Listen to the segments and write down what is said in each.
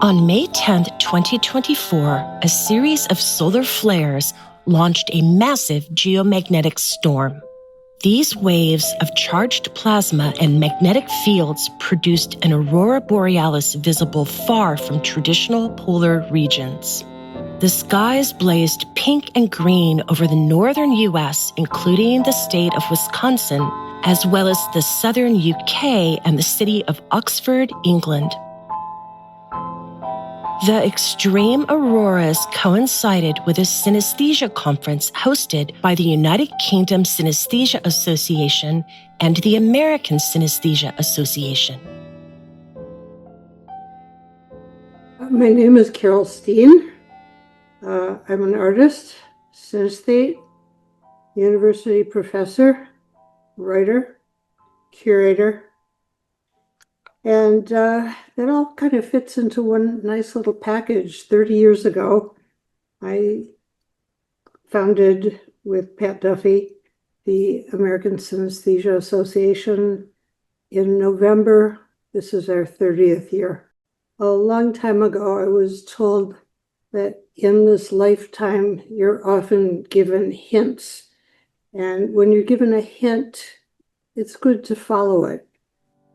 On May 10, 2024, a series of solar flares launched a massive geomagnetic storm. These waves of charged plasma and magnetic fields produced an aurora borealis visible far from traditional polar regions. The skies blazed pink and green over the northern U.S., including the state of Wisconsin, as well as the southern UK and the city of Oxford, England. The extreme auroras coincided with a synesthesia conference hosted by the United Kingdom Synesthesia Association and the American Synesthesia Association. My name is Carol Steen. I'm an artist, synesthete, university professor, writer, curator, and that all kind of fits into one nice little package. 30 years ago, I founded with Pat Duffy the American Synesthesia Association. In November, this is our 30th year. A long time ago, I was told that in this lifetime, you're often given hints. And when you're given a hint, it's good to follow it.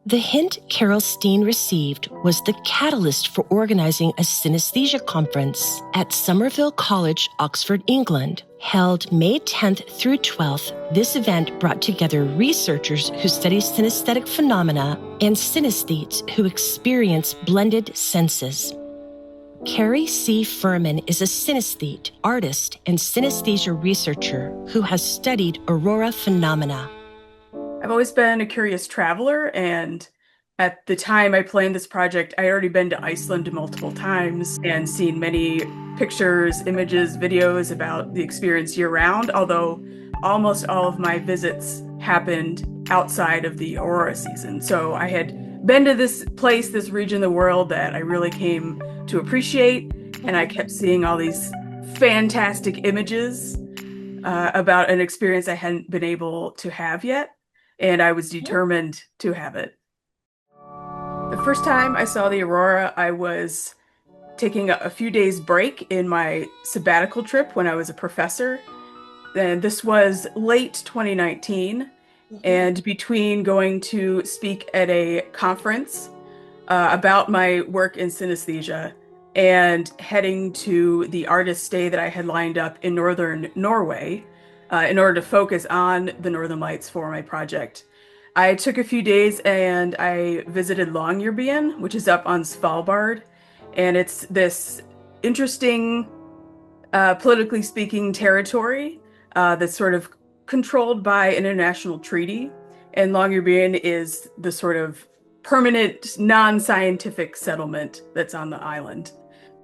The hint Carol Steen received was the catalyst for organizing a synesthesia conference at Somerville College, Oxford, England. Held May 10th through 12th, this event brought together researchers who study synesthetic phenomena and synesthetes who experience blended senses. Carrie C. Furman is a synesthete, artist, and synesthesia researcher who has studied aurora phenomena. I've always been a curious traveler, and at the time I planned this project, I had already been to Iceland multiple times and seen many pictures, images, videos about the experience year-round, although almost all of my visits happened outside of the aurora season. So I had been to this place, this region of the world that I really came to appreciate, and I kept seeing all these fantastic images about an experience I hadn't been able to have yet. And I was determined to have it. The first time I saw the aurora, I was taking a few days break in my sabbatical trip when I was a professor. And this was late 2019. And between going to speak at a conference about my work in synesthesia and heading to the artist stay that I had lined up in northern Norway, in order to focus on the Northern Lights for my project, I took a few days and I visited Longyearbyen, which is up on Svalbard. And it's this interesting, politically speaking, territory that's sort of controlled by an international treaty. And Longyearbyen is the sort of permanent, non-scientific settlement that's on the island.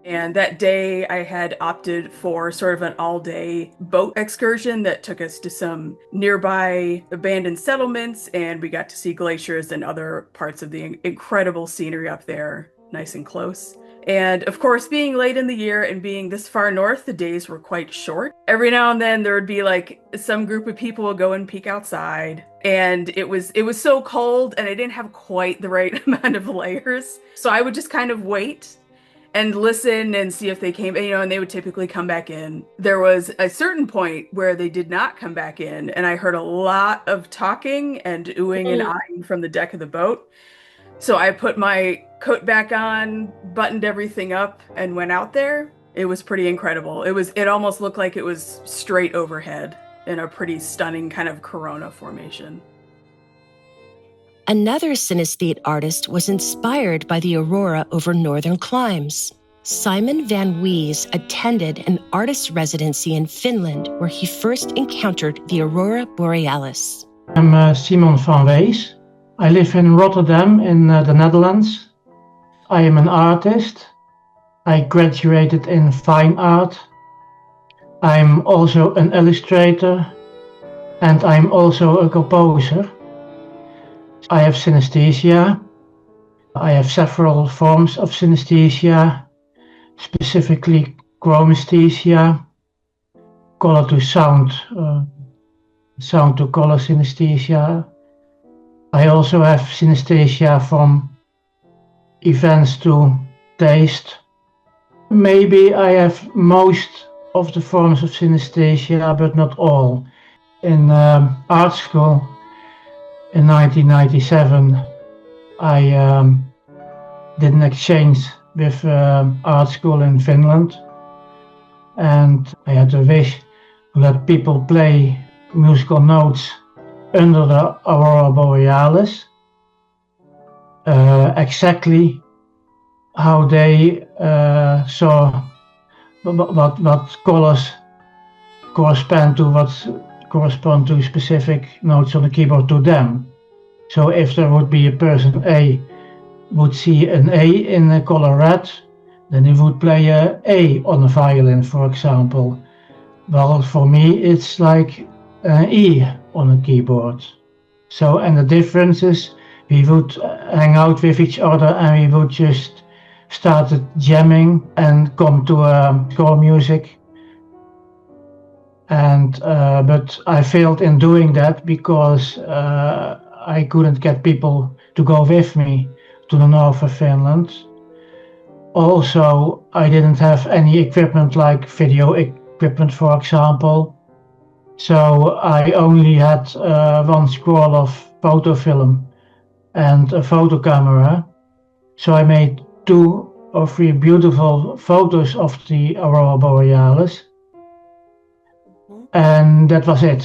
And that day I had opted for sort of an all-day boat excursion that took us to some nearby abandoned settlements, and we got to see glaciers and other parts of the incredible scenery up there, nice and close. And of course, being late in the year and being this far north, the days were quite short. Every now and then there would be like some group of people would go and peek outside, and it was so cold and I didn't have quite the right amount of layers. So I would just kind of wait and listen and see if they came, and they would typically come back in. There was a certain point where they did not come back in, and I heard a lot of talking and oohing and eyeing from the deck of the boat. So I put my coat back on, buttoned everything up, and went out there. It was pretty incredible. It almost looked like it was straight overhead in a pretty stunning kind of corona formation. Another synesthete artist was inspired by the aurora over northern climes. Simon Van Wees attended an artist residency in Finland where he first encountered the aurora borealis. I'm Simon Van Wees. I live in Rotterdam in the Netherlands. I am an artist. I graduated in fine art. I'm also an illustrator, and I'm also a composer. I have synesthesia. I have several forms of synesthesia, specifically chromesthesia, color to sound, sound to color synesthesia. I also have synesthesia from events to taste. Maybe I have most of the forms of synesthesia, but not all. In art school in 1997, I did an exchange with art school in Finland, and I had a wish to let people play musical notes under the aurora borealis, exactly how they saw what colors correspond to specific notes on the keyboard to them. So if there would be a person A would see an A in the color red, then he would play a A on a violin, for example. Well, for me, it's like an E on a keyboard. So, and the difference is we would hang out with each other and we would just start jamming and come to score music. And but I failed in doing that because I couldn't get people to go with me to the north of Finland. Also, I didn't have any equipment like video equipment, for example. So I only had one scroll of photo film and a photo camera. So I made 2 or 3 beautiful photos of the aurora borealis. And that was it.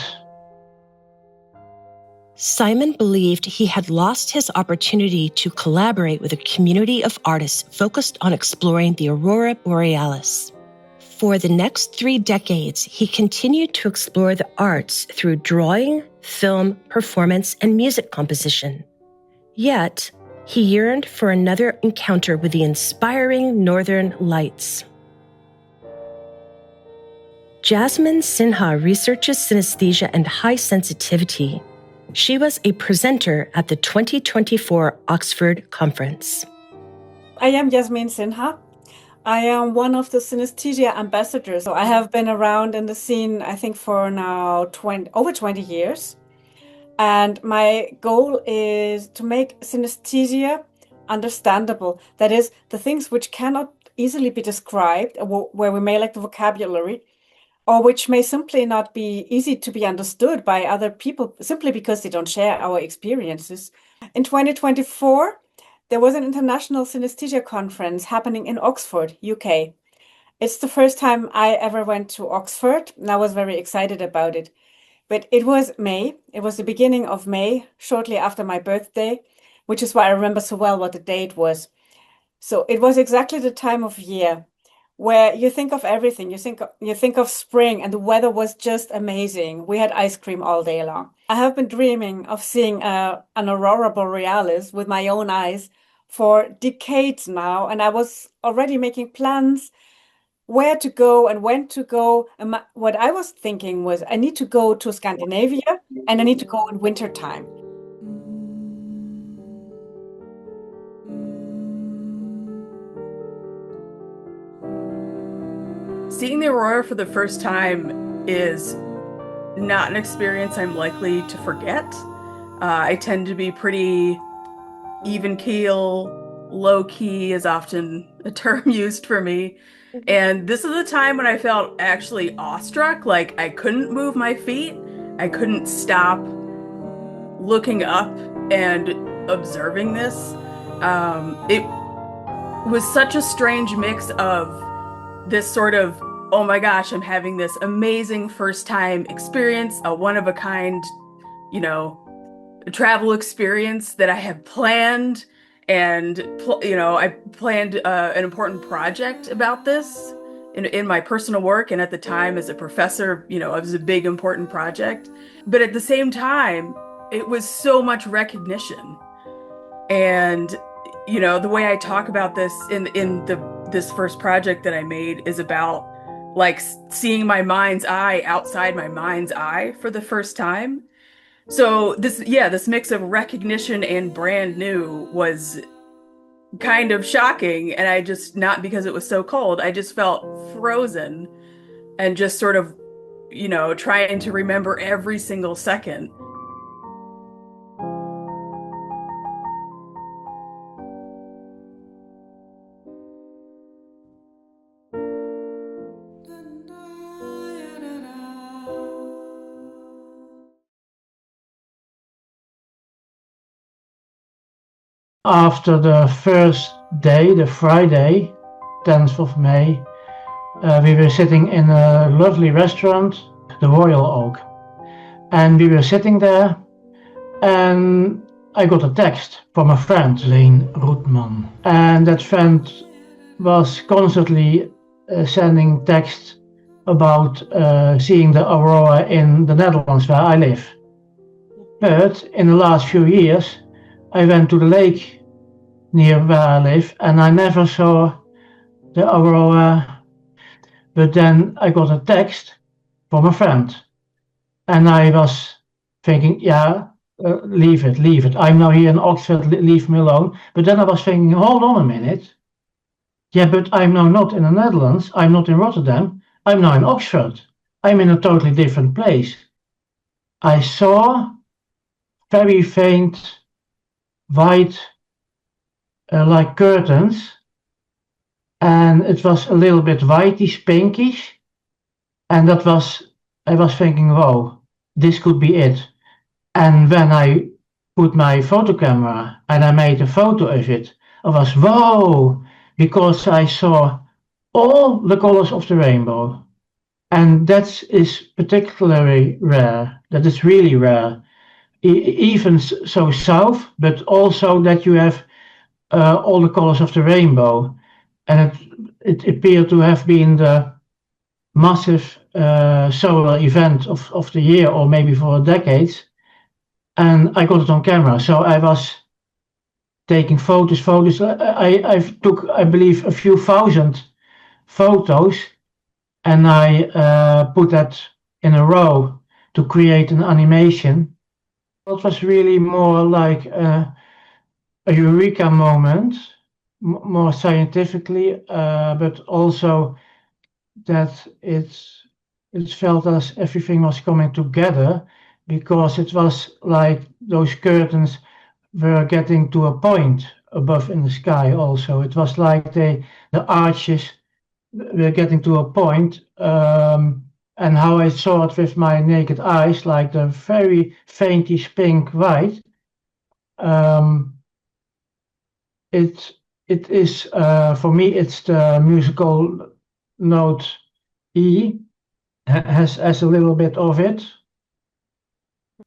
Simon believed he had lost his opportunity to collaborate with a community of artists focused on exploring the aurora borealis. For the next 3 decades, he continued to explore the arts through drawing, film, performance, and music composition. Yet, he yearned for another encounter with the inspiring northern lights. Jasmine Sinha researches synesthesia and high sensitivity. She was a presenter at the 2024 Oxford Conference. I am Jasmine Sinha. I am one of the synesthesia ambassadors. So I have been around in the scene, I think, for now over 20 years. And my goal is to make synesthesia understandable. That is, the things which cannot easily be described, where we may lack the vocabulary, or which may simply not be easy to be understood by other people simply because they don't share our experiences. In 2024, there was an international synesthesia conference happening in Oxford, UK. It's the first time I ever went to Oxford, and I was very excited about it. But it was May. It was the beginning of May, shortly after my birthday, which is why I remember so well what the date was. So it was exactly the time of year where you think of everything. You think of spring, and the weather was just amazing. We had ice cream all day long. I have been dreaming of seeing an aurora borealis with my own eyes for decades now, and I was already making plans where to go and when to go. And what I was thinking was I need to go to Scandinavia, and I need to go in wintertime. Seeing the aurora for the first time is not an experience I'm likely to forget. I tend to be pretty even keel, low key is often a term used for me. And this is the time when I felt actually awestruck, like I couldn't move my feet. I couldn't stop looking up and observing this. It was such a strange mix of this sort of, oh my gosh, I'm having this amazing first time experience, a one of a kind, travel experience that I have planned. And, I planned an important project about this in my personal work. And at the time as a professor, it was a big, important project. But at the same time, it was so much recognition. And, the way I talk about this in this first project that I made is about, like seeing my mind's eye outside my mind's eye for the first time. So this mix of recognition and brand new was kind of shocking. And I just, not because it was so cold, I just felt frozen and just sort of, trying to remember every single second. After the first day, the Friday, 10th of May, we were sitting in a lovely restaurant, the Royal Oak. And we were sitting there, and I got a text from a friend, Leen Roetman. And that friend was constantly sending texts about seeing the aurora in the Netherlands, where I live. But in the last few years, I went to the lake near where I live, and I never saw the aurora. But then I got a text from a friend, and I was thinking, leave it. I'm now here in Oxford, leave me alone. But then I was thinking, hold on a minute. Yeah, but I'm now not in the Netherlands. I'm not in Rotterdam. I'm now in Oxford. I'm in a totally different place. I saw very faint white, like curtains, and it was a little bit whitish, pinkish, and I was thinking, wow, this could be it. And when I put my photo camera and I made a photo of it, I was, whoa, because I saw all the colors of the rainbow. And that is particularly rare. That is really rare. Even so south, but also that you have all the colors of the rainbow. And it appeared to have been the massive solar event of the year, or maybe for decades. And I got it on camera. So I was taking photos. I took, I believe, a few thousand photos, and I put that in a row to create an animation. It was really more like a eureka moment, more scientifically, but also that it felt as everything was coming together, because it was like those curtains were getting to a point above in the sky also. It was like the arches were getting to a point, and how I saw it with my naked eyes, like the very faintish pink white. It is, for me, it's the musical note E, has a little bit of it.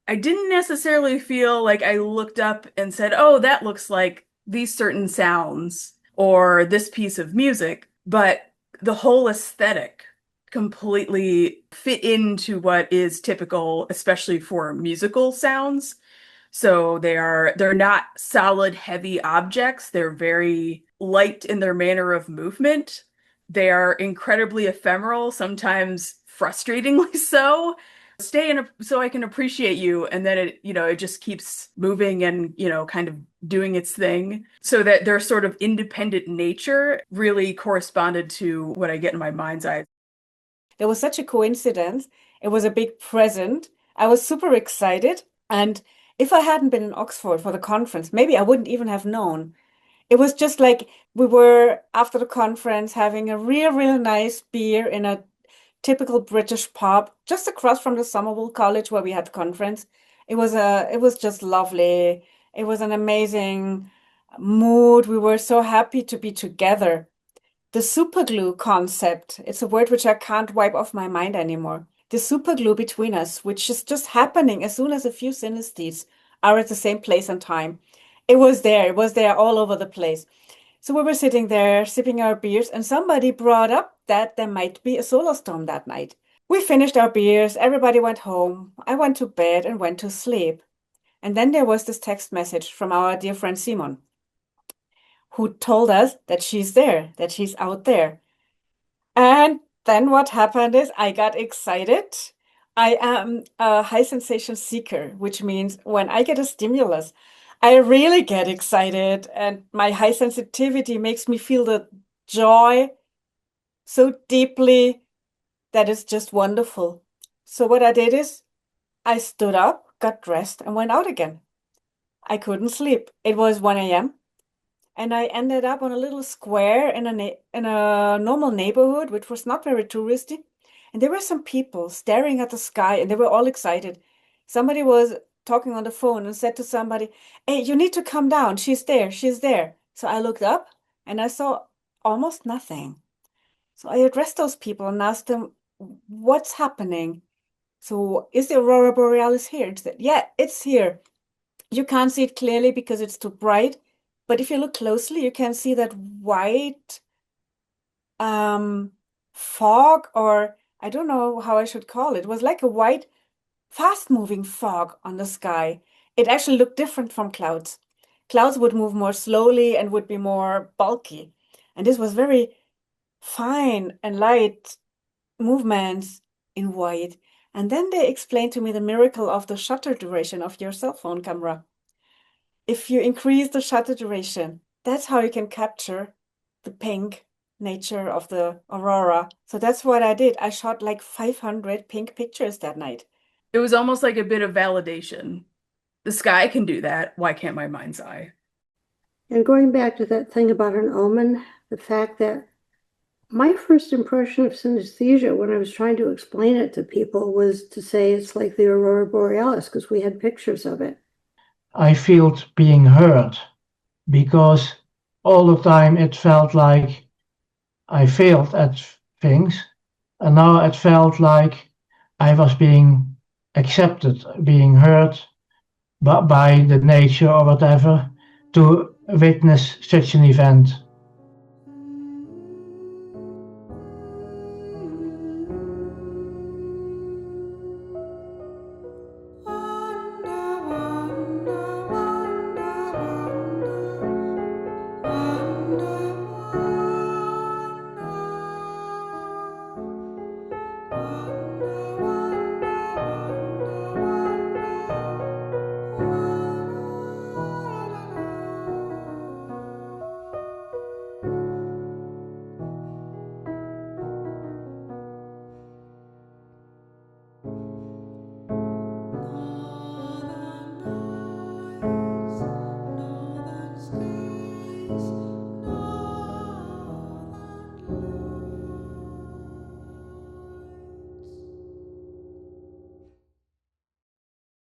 I didn't necessarily feel like I looked up and said, oh, that looks like these certain sounds or this piece of music, but the whole aesthetic completely fit into what is typical, especially for musical sounds. So they're not solid, heavy objects. They're very light in their manner of movement. They are incredibly ephemeral, sometimes frustratingly so. So I can appreciate you, and then it just keeps moving and, kind of doing its thing. So that their sort of independent nature really corresponded to what I get in my mind's eye. There was such a coincidence. It was a big present. I was super excited. And if I hadn't been in Oxford for the conference, maybe I wouldn't even have known. It was just like we were, after the conference, having a real nice beer in a typical British pub just across from the Somerville College where we had the conference. It was just lovely. It was an amazing mood. We were so happy to be together. The superglue concept, it's a word which I can't wipe off my mind anymore. The superglue between us, which is just happening as soon as a few synesthetes are at the same place and time. It was there all over the place. So we were sitting there sipping our beers, and somebody brought up that there might be a solar storm that night. We finished our beers, everybody went home. I went to bed and went to sleep. And then there was this text message from our dear friend Simon, who told us that she's there, that she's out there. And then what happened is I got excited. I am a high sensation seeker, which means when I get a stimulus, I really get excited, and my high sensitivity makes me feel the joy so deeply that is just wonderful. So what I did is I stood up, got dressed, and went out again. I couldn't sleep. It was 1 a.m. and I ended up on a little square in a normal neighborhood, which was not very touristy. And there were some people staring at the sky, and they were all excited. Somebody was talking on the phone and said to somebody, "Hey, you need to come down. She's there. She's there." So I looked up and I saw almost nothing. So I addressed those people and asked them, "What's happening? So is the aurora borealis here?" And they said, "Yeah, it's here. You can't see it clearly because it's too bright, but if you look closely, you can see that white fog, or I don't know how I should call it. It was like a white, fast-moving fog on the sky. It actually looked different from clouds. Clouds would move more slowly and would be more bulky. And this was very fine and light movements in white. And then they explained to me the miracle of the shutter duration of your cell phone camera. If you increase the shutter duration, that's how you can capture the pink nature of the aurora. So that's what I did. I shot like 500 pink pictures that night. It was almost like a bit of validation. The sky can do that. Why can't my mind's eye? And going back to that thing about an omen, the fact that my first impression of synesthesia when I was trying to explain it to people was to say it's like the aurora borealis because we had pictures of it. I felt being heard because all the time it felt like I failed at things, and now it felt like I was being accepted, being heard by the nature or whatever to witness such an event.